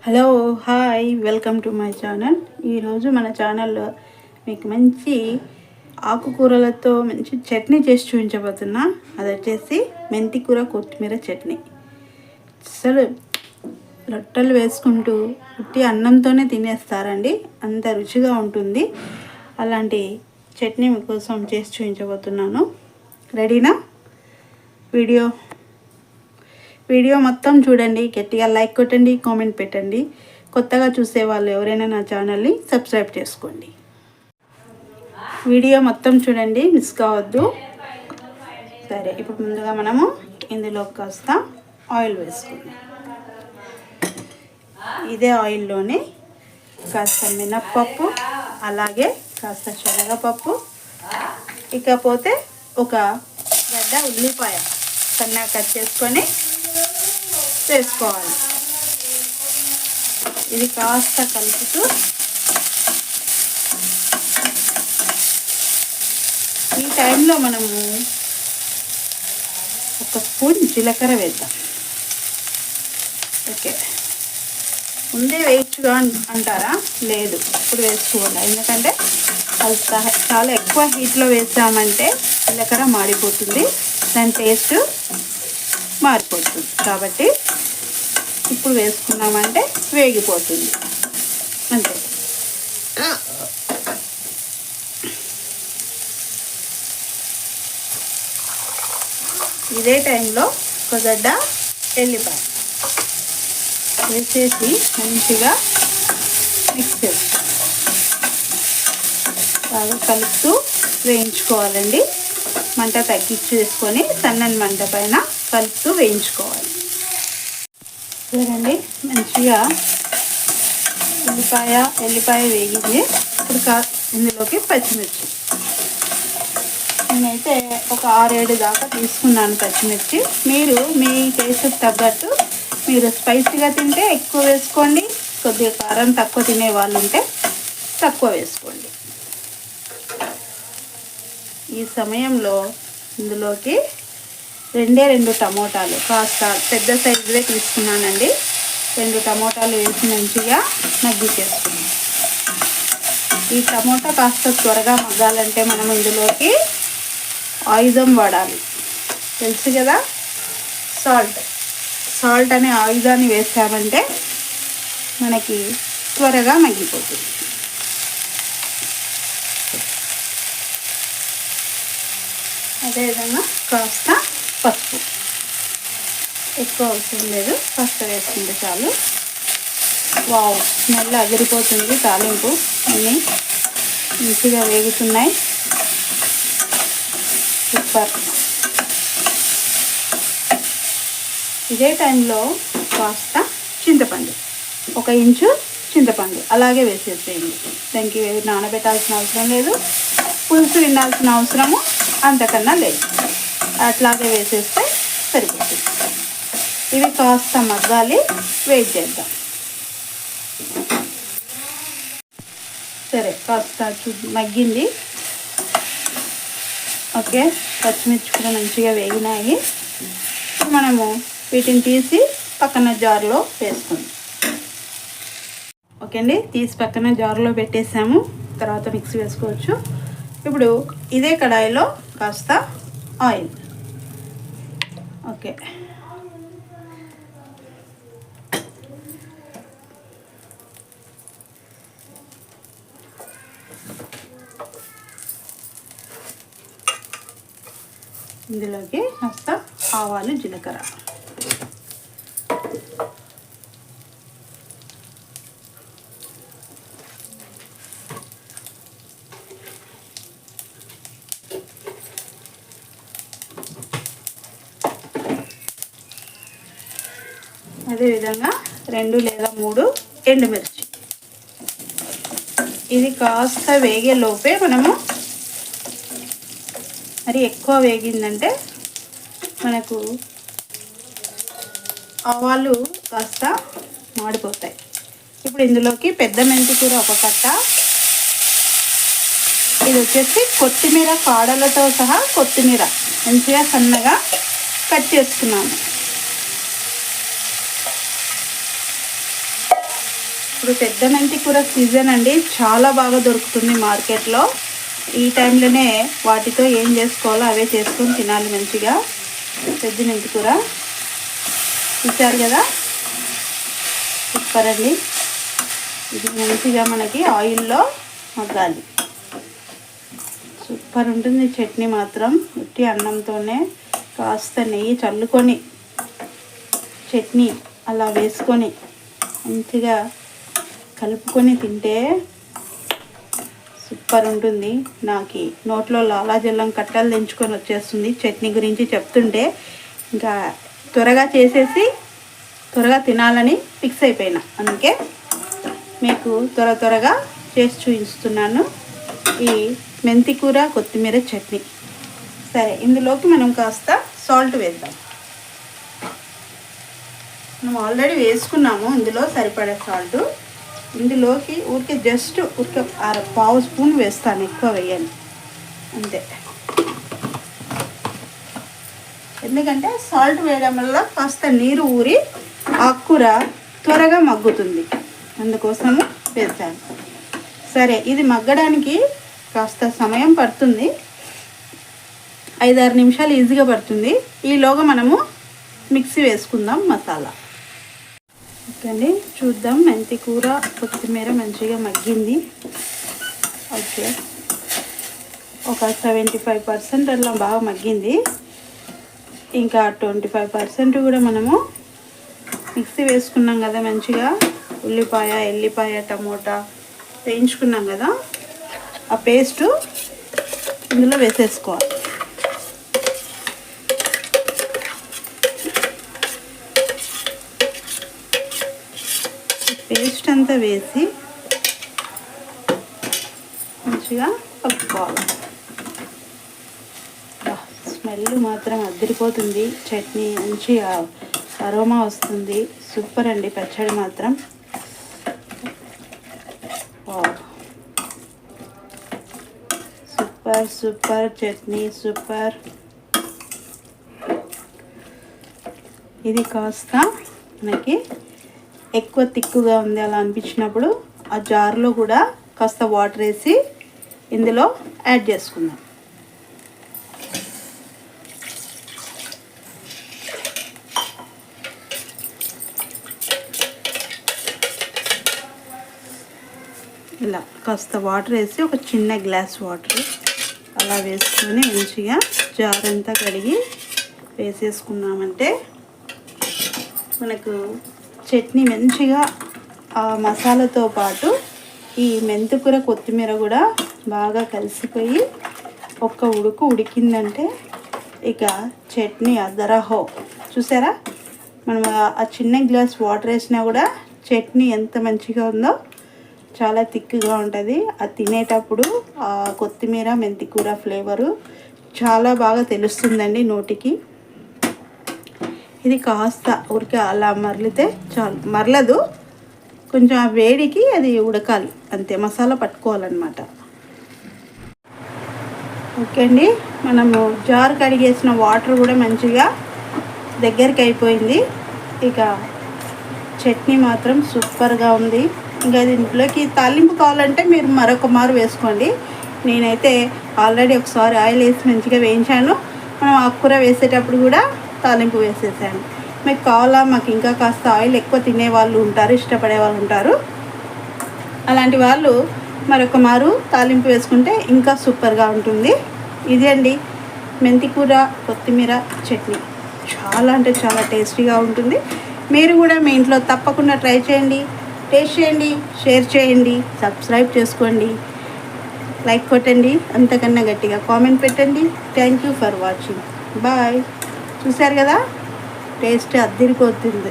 Hello hi welcome to my channel. ఈరోజు మన ఛానల్లో మీకు మంచి ఆకుకూరలతో మంచి చట్నీ చేసి చూపించబోతున్నా. అది వచ్చేసి మెంతికూర కొత్తిమీర చట్నీ. అసలు రొట్టెలు వేసుకుంటూ ఉట్టి అన్నంతోనే తినేస్తారండి, అంత రుచిగా ఉంటుంది. అలాంటి చట్నీ మీకోసం చేసి చూపించబోతున్నాను. రెడీనా? వీడియో మొత్తం చూడండి, గట్టిగా లైక్ కొట్టండి, కామెంట్ పెట్టండి. కొత్తగా చూసే వాళ్ళు ఎవరైనా నా ఛానల్ని సబ్స్క్రైబ్ చేసుకోండి. వీడియో మొత్తం చూడండి, మిస్ కావద్దు. సరే, ఇప్పుడు ముందుగా మనము ఇందులో కాస్త ఆయిల్ వేసుకుందాం. ఇదే ఆయిల్లోనే కాస్త మినప్పప్పు, అలాగే కాస్త శనగపప్పు, ఇకపోతే ఒక గడ్డ ఉల్లిపాయ సన్నగా కట్ చేసుకొని వేసుకోవాలి. ఇది కాస్త కలుపుతూ ఈ టైంలో మనము ఒక స్పూన్ జీలకర్ర వేద్దాం. ఓకే, ముందే వేయచ్చుగా అంటారా? లేదు, ఇప్పుడు వేసుకోవాలి. ఎందుకంటే అది చాలా ఎక్కువ హీట్లో వేసామంటే జీలకర్ర మాడిపోతుంది, దాని టేస్ట్ మారిపోతుంది. కాబట్టి ఇప్పుడు వేసుకున్నామంటే వేగిపోతుంది అంతే. ఇదే టైంలో ఒక గడ్డ ఎల్లిపాయ వేసేసి మంచిగా మిక్స్ చేసి బాగా కలుపుతూ వేయించుకోవాలండి. మంట తగ్గించి వేసుకొని సన్నని మంట పైన కలుపుతూ వేయించుకోవాలి. చూడండి, మంచిగా ఎల్లిపాయ వేగింది. ఇప్పుడు ఇందులోకి పచ్చిమిర్చి, నేనైతే ఒక 6-7 దాకా తీసుకున్నాను పచ్చిమిర్చి. మీరు మీ టేస్ట్కి తగ్గట్టు, మీరు స్పైసీగా తింటే ఎక్కువ వేసుకోండి, కొద్దిగా కారం తక్కువ తినే వాళ్ళు ఉంటే తక్కువ వేసుకోండి. ఈ సమయంలో ఇందులోకి 2 టమోటాలు, కాస్త పెద్ద సైజువే తీసుకున్నానండి. 2 టమోటాలు వేసి మంచిగా మగ్గించేసుకున్నాం. ఈ టమోటా కాస్త త్వరగా మగ్గాలంటే మనం ఇందులోకి ఆయుధం వాడాలి, తెలుసు కదా, సాల్ట్ అనే ఆయుధాన్ని వేసామంటే మనకి త్వరగా మగ్గిపోతుంది. అదేవిధంగా కాస్త పసుపు, ఎక్కువ అవసరం లేదు, కాస్త వేసుకుంటే చాలు. వావ్, స్మెల్ అదిరిపోతుంది. తాలింపు అన్నీ మంచిగా వేగుతున్నాయి. సూపర్. ఇదే టైంలో కాస్త చింతపండు, 1 ఇంచు చింతపండు అలాగే వేసేసేయండి. దానికి నానబెట్టాల్సిన అవసరం లేదు, పులుసు వినాల్సిన అవసరము అంతకన్నా లేదు. అట్లాగే వేసేస్తే సరిపోతుంది. ఇవి కాస్త మగ్గాలి, వెయిట్ చేద్దాం. సరే, కాస్త మగ్గింది. ఓకే, పచ్చిమిర్చి కూడా మంచిగా వేగినాయి. మనము వీటిని తీసి పక్కన జార్లో వేసుకుందాం. ఓకే అండి, తీసి పక్కన జార్లో పెట్టేసాము. తర్వాత మిక్సీ వేసుకోవచ్చు. ఇప్పుడు ఇదే కడాయిలో కాస్త ఆయిల్. ఓకే, ఇందులోకి కాస్త ఆవాలు, జీలకర్ర, అదేవిధంగా 2 లేదా 3 ఎండుమిర్చి. ఇది కాస్త వేగే లోపే మనము, మరి ఎక్కువ వేగిందంటే మనకు ఆవాలు కాస్త మాడిపోతాయి. ఇప్పుడు ఇందులోకి పెద్ద మెంతికూర 1 కట్ట, ఇది వచ్చేసి కొత్తిమీర కాడలతో సహా కొత్తిమీర మంచిగా సన్నగా కట్ చేసుకున్నాము. ఇప్పుడు పెద్ద మెంతి కూర సీజన్ అండి, చాలా బాగా దొరుకుతుంది మార్కెట్లో. ఈ టైంలోనే వాటితో ఏం చేసుకోవాలో అవే చేసుకొని తినాలి మంచిగా. పెద్ద మెంతి కూర చూసారు కదా, సూపర్ అండి. ఇది మంచిగా మనకి ఆయిల్లో మగ్గాలి. సూపర్ ఉంటుంది చట్నీ మాత్రం. ఉట్టి అన్నంతోనే కాస్త నెయ్యి చల్లుకొని చట్నీ అలా వేసుకొని మంచిగా కలుపుకొని తింటే సూపర్ ఉంటుంది. నాకు నోట్లో లాలాజలం కట్టలు తెంచుకొని వచ్చేస్తుంది చట్నీ గురించి చెప్తుంటే. ఇంకా త్వరగా చేసేసి త్వరగా తినాలని ఫిక్స్ అయిపోయినా, అందుకే మీకు త్వరగా చేసి చూపిస్తున్నాను ఈ మెంతి కూర కొత్తిమీర చట్నీ. సరే, ఇందులోకి మనం కాస్త సాల్ట్ వేద్దాం. మనం ఆల్రెడీ వేసుకున్నాము ఇందులో సరిపడే సాల్ట్. ఇందులోకి ఊరికే జస్ట్ ఊరికే పావు స్పూన్ వేస్తాను, ఎక్కువ వేయాలి అంతే. ఎందుకంటే సాల్ట్ వేయడం వల్ల కాస్త నీరు ఊరి ఆకుకూర త్వరగా మగ్గుతుంది, అందుకోసము వేసాను. సరే, ఇది మగ్గడానికి కాస్త సమయం పడుతుంది, 5-6 నిమిషాలు ఈజీగా పడుతుంది. ఈలోగా మనము మిక్సీ వేసుకుందాం మసాలా. ఓకే అండి, చూద్దాం. మెంతి కూర కొత్తిమీర మంచిగా మగ్గింది. ఓకే, ఒక 75% అలా బాగా మగ్గింది. ఇంకా 25% కూడా మనము మిక్సీ వేసుకున్నాం కదా మంచిగా. ఉల్లిపాయ, ఎల్లిపాయ, టమోటా వేయించుకున్నాం కదా, ఆ పేస్టు ఇందులో వేసేసుకోవాలి. పేస్ట్ అంతా వేసి మంచిగా కలుపుకోవాలి. స్మెల్ మాత్రం అదిరిపోతుంది, చట్నీ మంచి అరోమా వస్తుంది. సూపర్ అండి పచ్చడి మాత్రం. Super super chutney, super. ఇది కాస్త మనకి ఎక్కువ తిక్కుగా ఉంది అలా అనిపించినప్పుడు ఆ జార్లో కూడా కాస్త వాటర్ వేసి ఇందులో యాడ్ చేసుకుందాం. ఇలా కాస్త వాటర్ వేసి ఒక చిన్న గ్లాస్ వాటర్ అలా వేసుకొని మంచిగా జార్ అంతా కడిగి వేసేసుకున్నామంటే మనకు చట్నీ మంచిగా ఆ మసాలాతో పాటు ఈ మెంతికూర కొత్తిమీర కూడా బాగా కలిసిపోయి ఒక్క ఉడుకు ఉడికిందంటే ఇక చట్నీ అదరహో. చూసారా, మనం ఆ చిన్న గ్లాస్ వాటర్ వేసినా కూడా చట్నీ ఎంత మంచిగా ఉందో, చాలా థిక్గా ఉంటుంది. అది తినేటప్పుడు ఆ కొత్తిమీర మెంతికూర ఫ్లేవరు చాలా బాగా తెలుస్తుందండి నోటికి. ఇది కాస్త ఊరికే అలా మరలితే చాలు, మరలదు, కొంచెం ఆ వేడికి అది ఉడకాలి అంతే, మసాలా పట్టుకోవాలన్నమాట. ఓకే అండి, మనము జార్ కడిగేసిన వాటర్ కూడా మంచిగా దగ్గరికి అయిపోయింది. ఇక చట్నీ మాత్రం సూపర్గా ఉంది. ఇంకా దీంట్లోకి తాలింపు కావాలంటే మీరు మరొక మారు వేసుకోండి. నేనైతే ఆల్రెడీ ఒకసారి ఆయిల్ వేసి మంచిగా వేయించాను. మనం ఆకుకూర వేసేటప్పుడు కూడా తాలింపు వేసేసాను. మీకు కావాలా, మాకు ఇంకా కాస్త ఆయిల్ ఎక్కువ తినే వాళ్ళు ఉంటారు, ఇష్టపడే వాళ్ళు ఉంటారు, అలాంటి వాళ్ళు మరొక మారు తాలింపు వేసుకుంటే ఇంకా సూపర్గా ఉంటుంది. ఇదే అండి మెంతికూర కొత్తిమీర చట్నీ. చాలా అంటే చాలా టేస్టీగా ఉంటుంది. మీరు కూడా మీ ఇంట్లో తప్పకుండా ట్రై చేయండి, టేస్ట్ చేయండి, షేర్ చేయండి, సబ్స్క్రైబ్ చేసుకోండి, లైక్ కొట్టండి, అంతకన్నా గట్టిగా కామెంట్ పెట్టండి. Thank you for watching. Bye. చూశారు కదా, టేస్ట్ అదిరిపోతుంది.